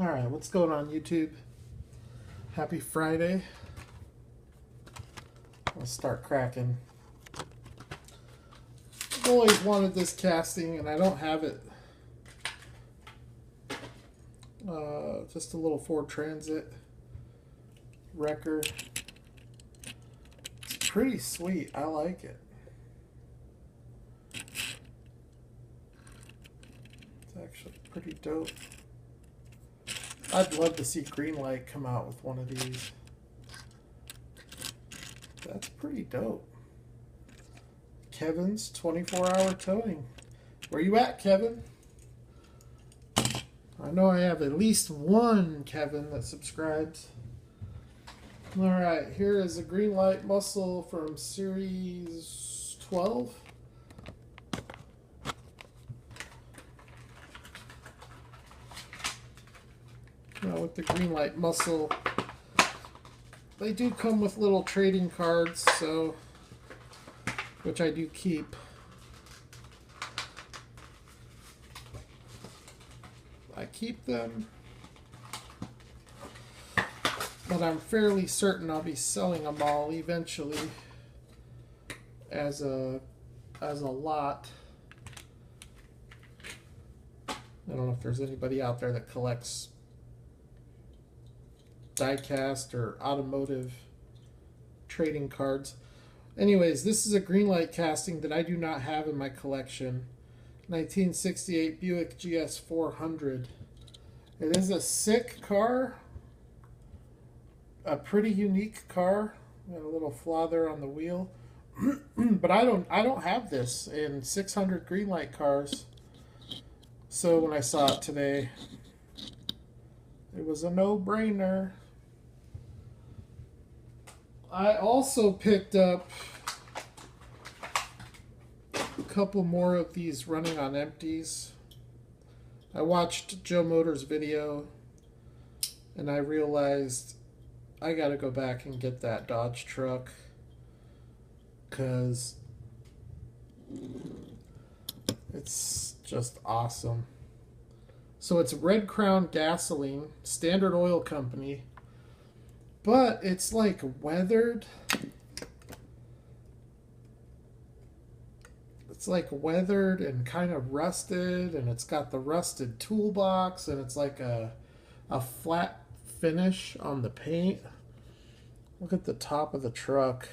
All right, what's going on, YouTube? Happy Friday. Let's start cracking. I've always wanted this casting, and I don't have it. Just a little Ford Transit wrecker. It's pretty sweet. I like it. It's actually pretty dope. I'd love to see Greenlight come out with one of these. That's pretty dope. Kevin's 24-hour towing. Where you at, Kevin? I know I have at least one Kevin that subscribes. Alright, here is a Greenlight muscle from Series 12. Now with the Greenlight muscle, they do come with little trading cards, so which I do keep. I keep them, but I'm fairly certain I'll be selling them all eventually as a lot. I don't know if there's anybody out there that collects diecast or automotive trading cards. Anyways, this is a Greenlight casting that I do not have in my collection. 1968 Buick GS 400. It is a sick car. A pretty unique car. Got a little flaw there on the wheel. But I don't have this in 600 Greenlight cars. So when I saw it today, it was a no-brainer. I also picked up a couple more of these running on empties. I watched Joe Motor's video and I realized I gotta go back and get that Dodge truck because it's just awesome. So it's Red Crown gasoline, Standard Oil Company, but it's like weathered. It's like weathered and kind of rusted, and it's got the rusted toolbox, and it's like a flat finish on the paint. Look at the top of the truck.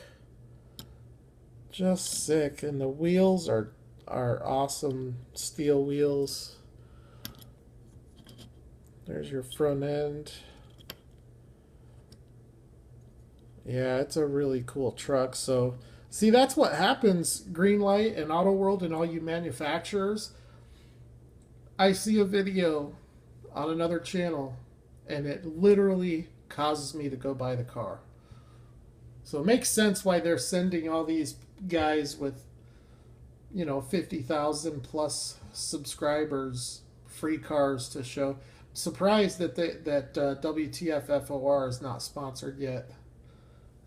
Just sick. And the wheels are awesome steel wheels. There's your front end. Yeah, it's a really cool truck. So, see, that's what happens, Greenlight and Auto World and all you manufacturers. I see a video on another channel, and it literally causes me to go buy the car. So it makes sense why they're sending all these guys with, 50,000 plus subscribers free cars to show. Surprised that WTF FOR is not sponsored yet.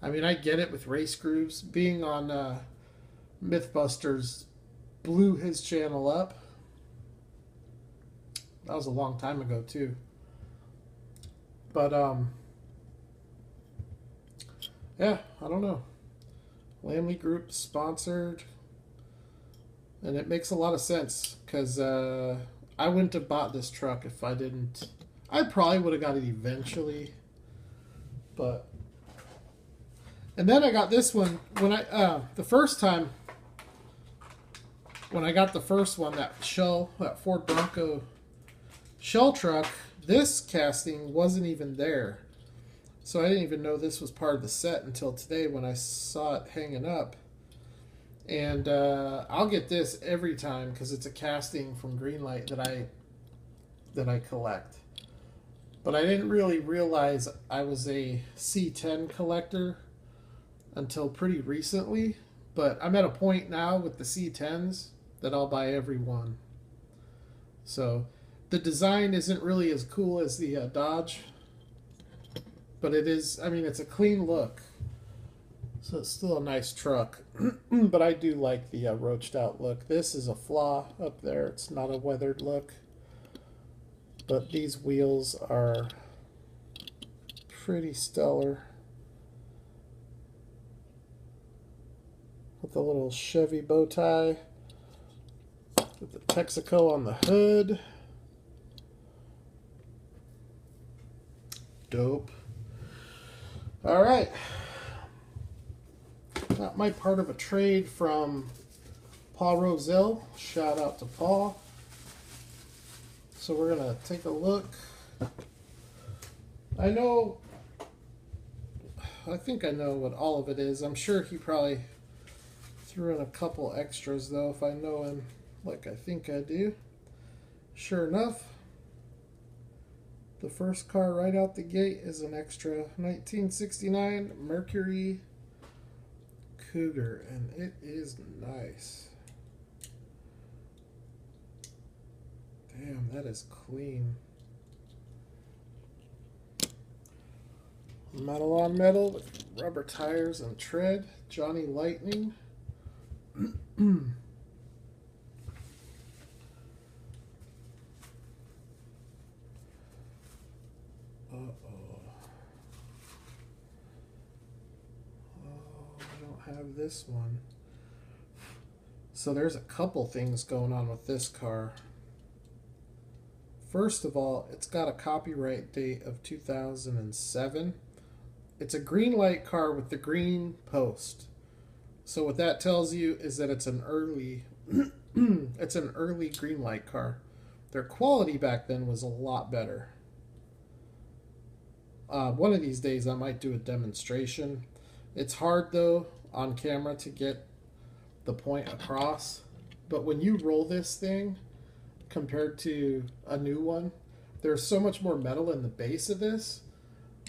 I mean, I get it with race grooves. Being on Mythbusters blew his channel up. That was a long time ago, too. But, yeah, I don't know. Lamley Group sponsored. And it makes a lot of sense, because I wouldn't have bought this truck if I didn't. I probably would have got it eventually. But... And then I got this one when the first time when I got the first one, that Ford Bronco shell truck, this casting wasn't even there. So I didn't even know this was part of the set until today when I saw it hanging up. And I'll get this every time because it's a casting from Greenlight that I collect. But I didn't really realize I was a C10 collector until pretty recently, but I'm at a point now with the C10s that I'll buy every one. So the design isn't really as cool as the Dodge, but it is, I mean, it's a clean look. So it's still a nice truck, but I do like the roached out look. This is a flaw up there. It's not a weathered look. But these wheels are pretty stellar. With the little Chevy bow tie. With the Texaco on the hood. Dope. Alright. Got my part of a trade from Paul Rozell. Shout out to Paul. So we're going to take a look. I think I know what all of it is. I'm sure he probably threw in a couple extras, though, if I know him like I think I do. Sure enough, the first car right out the gate is an extra 1969 Mercury Cougar, and it is nice. Damn, that is clean. Metal on metal with rubber tires and tread. Johnny Lightning. Have this one. So there's a couple things going on with this car. First of all, it's got a copyright date of 2007. It's a Greenlight car with the green post. So what that tells you is that it's an early it's an early Greenlight car. Their quality back then was a lot better. One of these days I might do a demonstration. It's hard though on camera to get the point across, but when you roll this thing compared to a new one, there's so much more metal in the base of this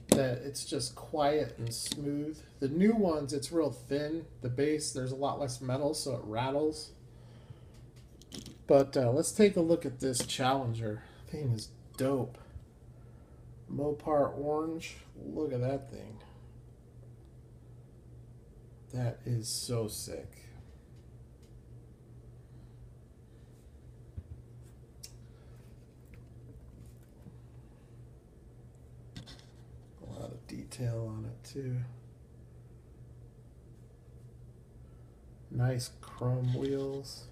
that it's just quiet and smooth. The new ones, it's real thin. The base, there's a lot less metal, so it rattles. But let's take a look at this Challenger. Thing is dope. Mopar orange. Look at that thing. That is so sick. A lot of detail on it too. Nice chrome wheels.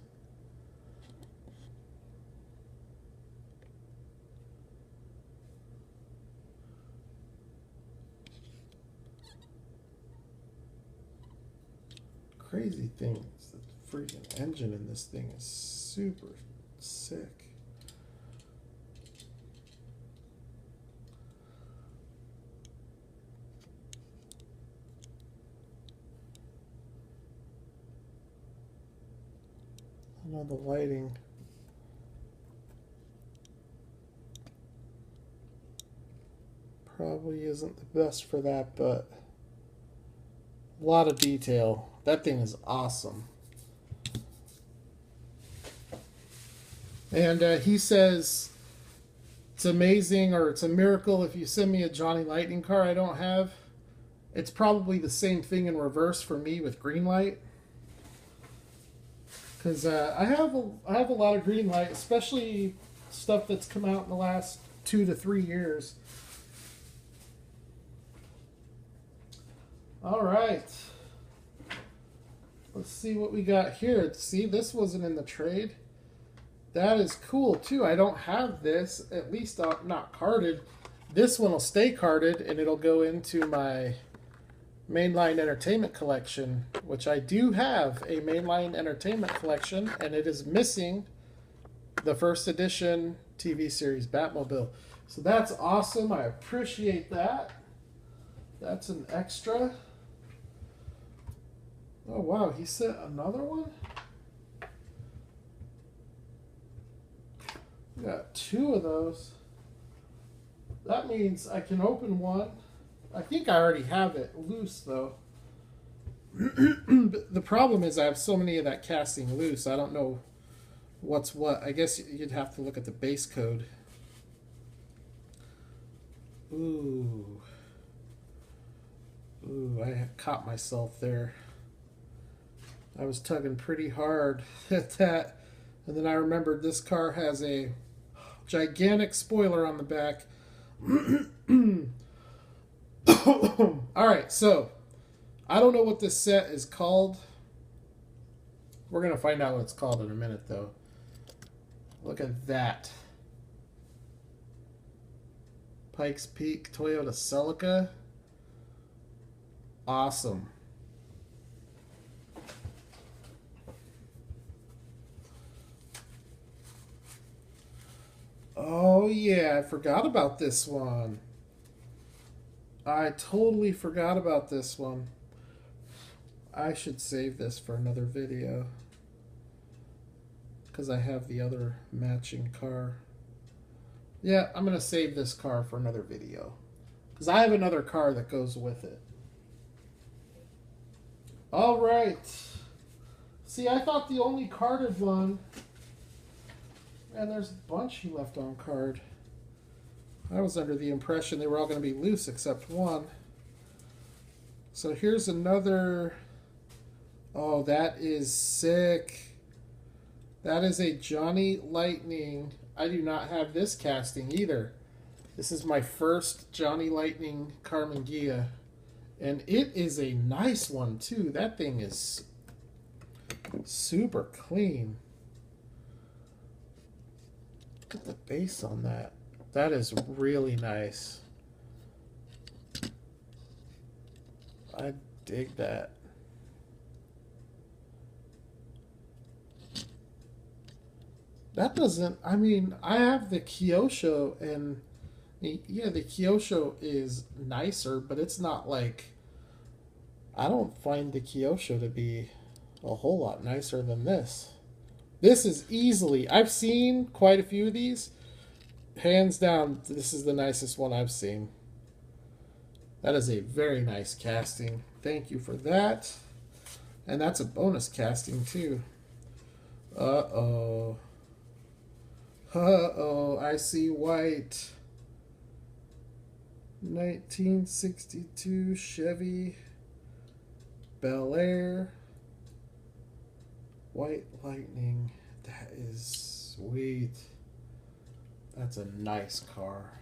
Crazy thing is the freaking engine in this thing is super sick. I know the lighting probably isn't the best for that, but a lot of detail. That thing is awesome. And he says it's amazing, or it's a miracle if you send me a Johnny Lightning car I don't have. It's probably the same thing in reverse for me with Greenlight. Because I have a lot of Greenlight, especially stuff that's come out in the last 2 to 3 years. All right. Let's see what we got here. See, this wasn't in the trade. That is cool, too. I don't have this, at least not carded. This one will stay carded, and it'll go into my Mainline Entertainment Collection, which I do have a Mainline Entertainment Collection, and it is missing the first edition TV series Batmobile. So that's awesome. I appreciate that. That's an extra. Oh, wow. He sent another one? We got 2 of those. That means I can open one. I think I already have it loose, though. The problem is I have so many of that casting loose. I don't know what's what. I guess you'd have to look at the base code. Ooh. Ooh, I caught myself there. I was tugging pretty hard at that. And then I remembered this car has a gigantic spoiler on the back. Alright, so I don't know what this set is called. We're going to find out what it's called in a minute, though. Look at that. Pikes Peak Toyota Celica. Awesome. Oh, yeah, I forgot about this one. I totally forgot about this one. I should save this for another video because I have the other matching car. Yeah, I'm going to save this car for another video because I have another car that goes with it. All right. See, I thought the only carded one, and there's a bunch he left on card. I was under the impression they were all going to be loose except one. So here's another. Oh, that is sick. That is a Johnny Lightning. I do not have this casting either. This is my first Johnny Lightning Carmen Ghia. And it is a nice one, too. That thing is super clean. Look at the base on that. That is really nice. I dig that. That doesn't, I mean, I have the Kyosho, and yeah, the Kyosho is nicer, but it's not like, I don't find the Kyosho to be a whole lot nicer than this. This is easily, I've seen quite a few of these. Hands down, this is the nicest one I've seen. That is a very nice casting. Thank you for that. And that's a bonus casting, too. Uh-oh. Uh-oh, I see white. 1962 Chevy Bel Air. White Lightning. That is sweet. That's a nice car.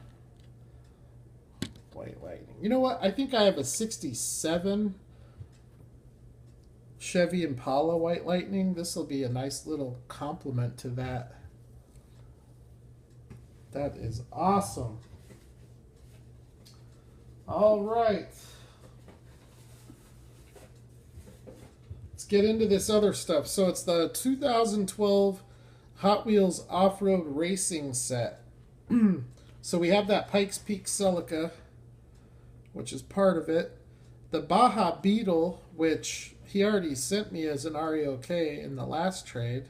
White Lightning. You know what? I think I have a 67 Chevy Impala White Lightning. This will be a nice little complement to that. That is awesome. All right. Let's get into this other stuff. So it's the 2012 Hot Wheels Off-Road Racing set. So we have that Pikes Peak Celica, which is part of it. The Baja Beetle, which he already sent me as an REOK in the last trade.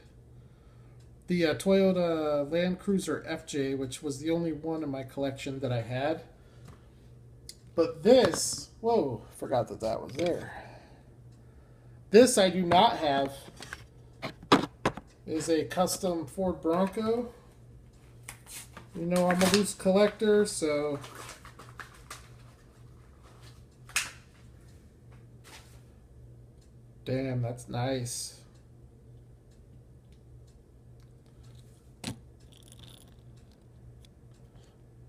The Toyota Land Cruiser FJ, which was the only one in my collection that I had. But this, whoa, forgot that that was there. This I do not have. Is a custom Ford Bronco. You know I'm a loose collector, so damn, that's nice.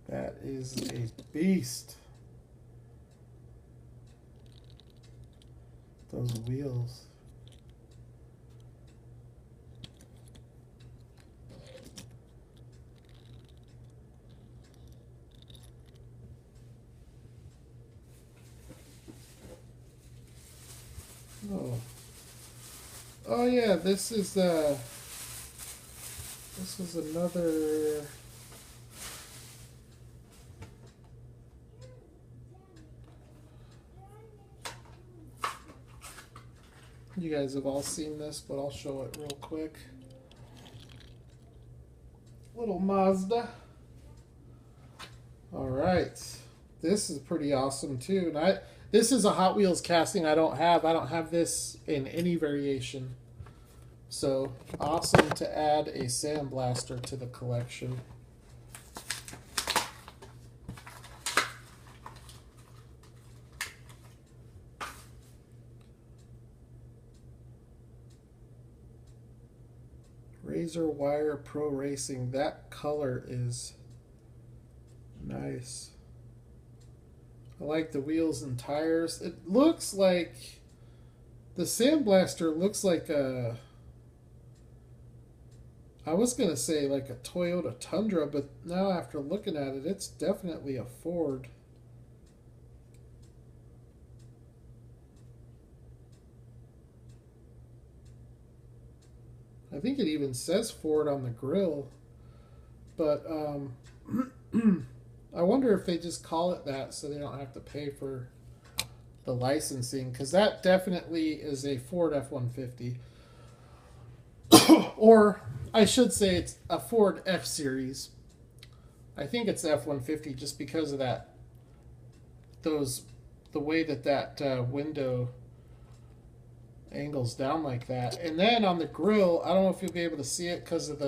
That is a beast. Those wheels. Oh. Oh yeah, this is another. You guys have all seen this, but I'll show it real quick. Little Mazda. All right, this is pretty awesome too. And this is a Hot Wheels casting I don't have. I don't have this in any variation. So awesome to add a sandblaster to the collection. Laser Wire Pro Racing. That color is nice. I like the wheels and tires. It looks like the Sandblaster looks like a, I was going to say like a Toyota Tundra, but now after looking at it, it's definitely a Ford. I think it even says Ford on the grill, but I wonder if they just call it that so they don't have to pay for the licensing, because that definitely is a Ford F-150. Or I should say it's a Ford F-Series. I think it's F-150 just because of that, the way that window angles down like that. And then on the grill, I don't know if you'll be able to see it because of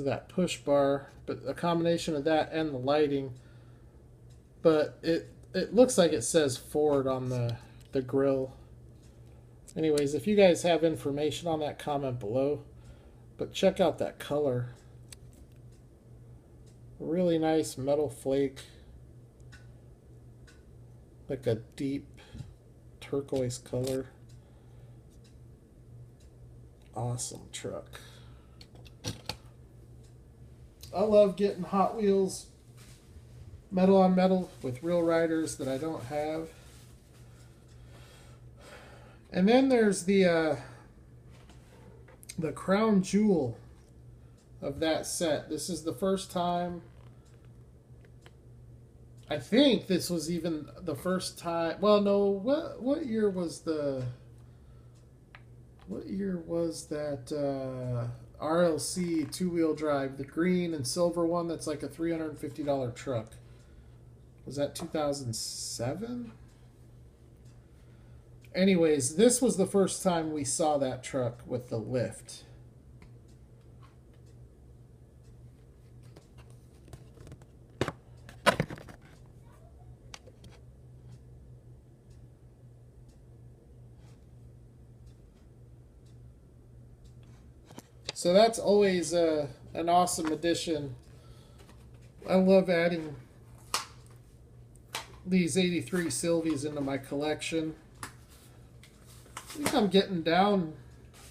that push bar, but a combination of that and the lighting. But it looks like it says Ford on the grill. Anyways, if you guys have information on that, comment below. But check out that color. Really nice metal flake. Like a deep turquoise color. Awesome truck. I love getting Hot Wheels metal on metal with real riders that I don't have. And then there's the crown jewel of that set. This is the first time, I think this was even the first time. Well, no, what year was that RLC two-wheel drive, the green and silver one that's like a $350 truck? Was that 2007? Anyways, this was the first time we saw that truck with the lift. So that's always an awesome addition. I love adding these 83 Sylvies into my collection. I think I'm getting down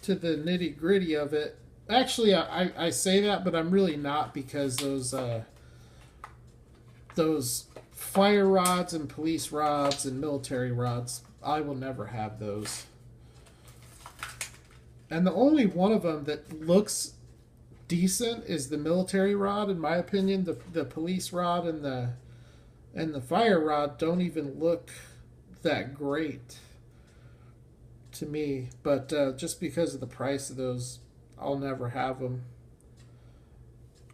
to the nitty gritty of it. Actually, I say that, but I'm really not, because those fire rods and police rods and military rods, I will never have those. And the only one of them that looks decent is the military rod, in my opinion. The police rod and the fire rod don't even look that great to me. But just because of the price of those, I'll never have them.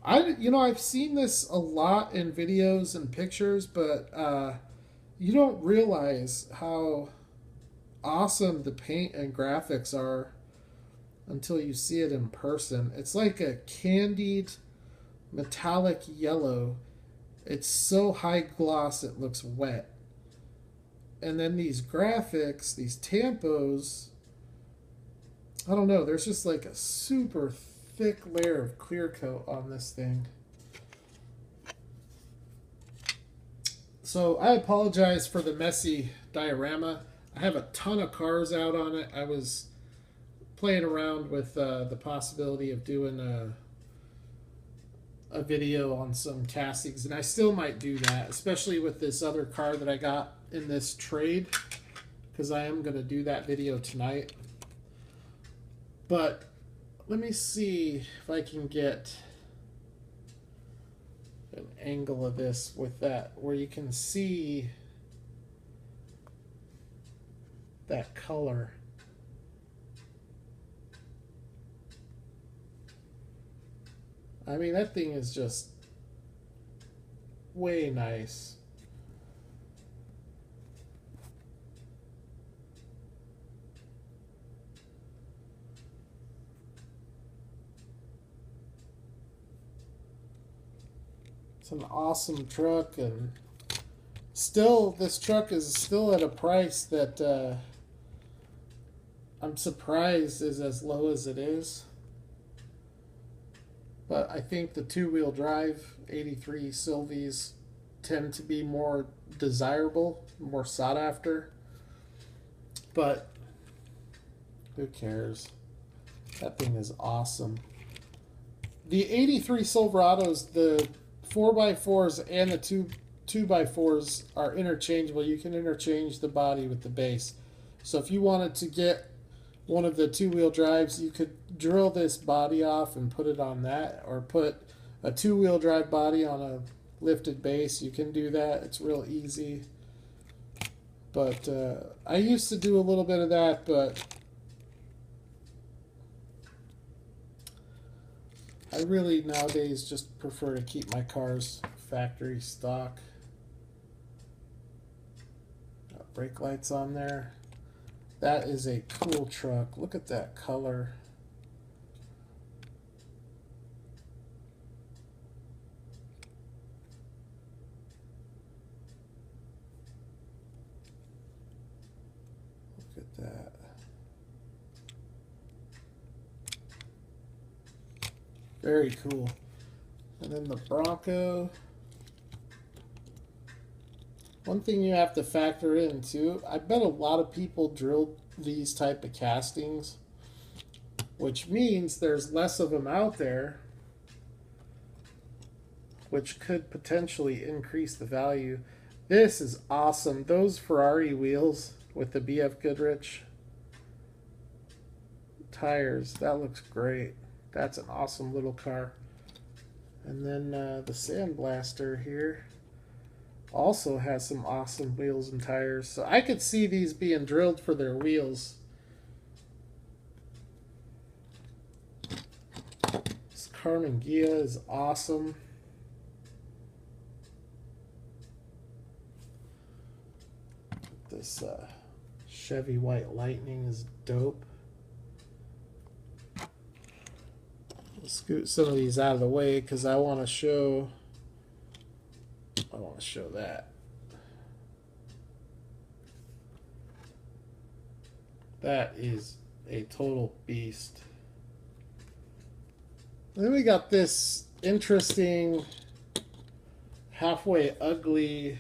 I've seen this a lot in videos and pictures, but you don't realize how awesome the paint and graphics are until you see it in person. It's like a candied metallic yellow. It's so high gloss it looks wet. And then these graphics, these tampos, I don't know, there's just like a super thick layer of clear coat on this thing. So I apologize for the messy diorama. I have a ton of cars out on it. I was playing around with the possibility of doing a video on some castings, and I still might do that, especially with this other car that I got in this trade, because I am going to do that video tonight. But let me see if I can get an angle of this with that, where you can see that color. I mean, that thing is just way nice. It's an awesome truck, and still, this truck is still at a price that I'm surprised is as low as it is. But I think the two-wheel drive 83 Sylvies tend to be more desirable, more sought after. But who cares? That thing is awesome. The 83 Silverados, the 4x4s and the 2x4s are interchangeable. You can interchange the body with the base. So if you wanted to get one of the two-wheel drives, you could drill this body off and put it on that, or put a two-wheel drive body on a lifted base. You can do that. It's real easy. But I used to do a little bit of that, but I really nowadays just prefer to keep my cars factory stock. Got brake lights on there. That is a cool truck. Look at that color. Look at that. Very cool. And then the Bronco. One thing you have to factor in too, I bet a lot of people drilled these type of castings, which means there's less of them out there, which could potentially increase the value. This is awesome. Those Ferrari wheels with the BF Goodrich tires, that looks great. That's an awesome little car. And then the Sandblaster here also has some awesome wheels and tires. So I could see these being drilled for their wheels. This Carmen Ghia is awesome. This Chevy White Lightning is dope. I'll scoot some of these out of the way because I want to show that. That is a total beast. And then we got this interesting, halfway ugly,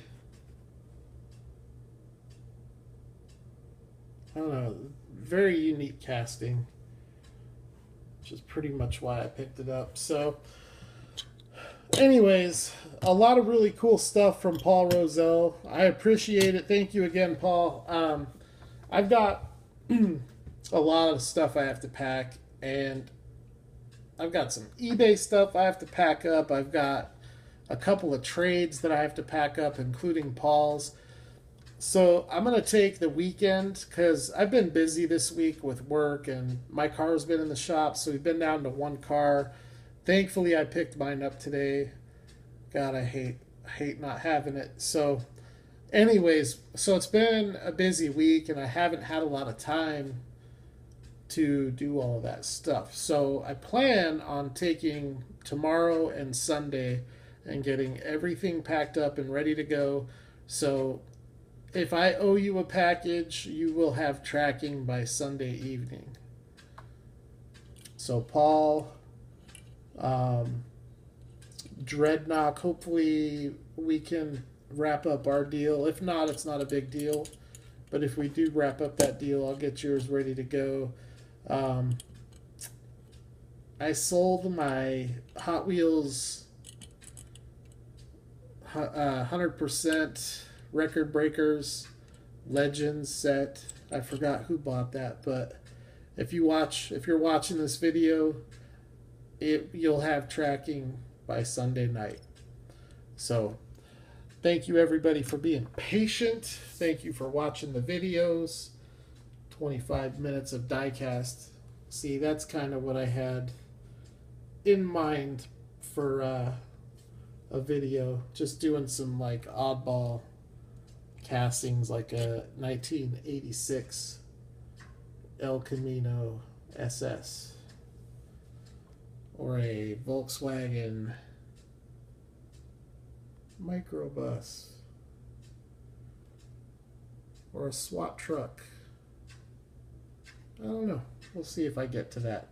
I don't know, very unique casting, which is pretty much why I picked it up. So anyways, a lot of really cool stuff from Paul Rozell. I appreciate it. Thank you again, Paul. I've got a lot of stuff I have to pack, and I've got some eBay stuff I have to pack up. I've got a couple of trades that I have to pack up, including Paul's. So I'm going to take the weekend because I've been busy this week with work, and my car's been in the shop, so we've been down to one car. Thankfully, I picked mine up today. God, I hate not having it. So anyways, so it's been a busy week, and I haven't had a lot of time to do all of that stuff. So I plan on taking tomorrow and Sunday and getting everything packed up and ready to go. So if I owe you a package, you will have tracking by Sunday evening. So Paul, Dreadnought, hopefully we can wrap up our deal. If not, it's not a big deal. But if we do wrap up that deal, I'll get yours ready to go. I sold my Hot Wheels 100% Record Breakers Legends set. I forgot who bought that, but if you're watching this video, you'll have tracking by Sunday night. So thank you everybody for being patient. Thank you for watching the videos. 25 minutes of diecast. See, that's kind of what I had in mind for a video. Just doing some like oddball castings, like a 1986 El Camino SS or a Volkswagen microbus or a SWAT truck. I don't know. We'll see if I get to that.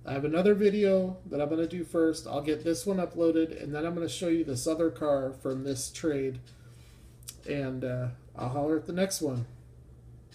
I have another video that I'm going to do first. I'll get this one uploaded, and then I'm going to show you this other car from this trade. And I'll holler at the next one.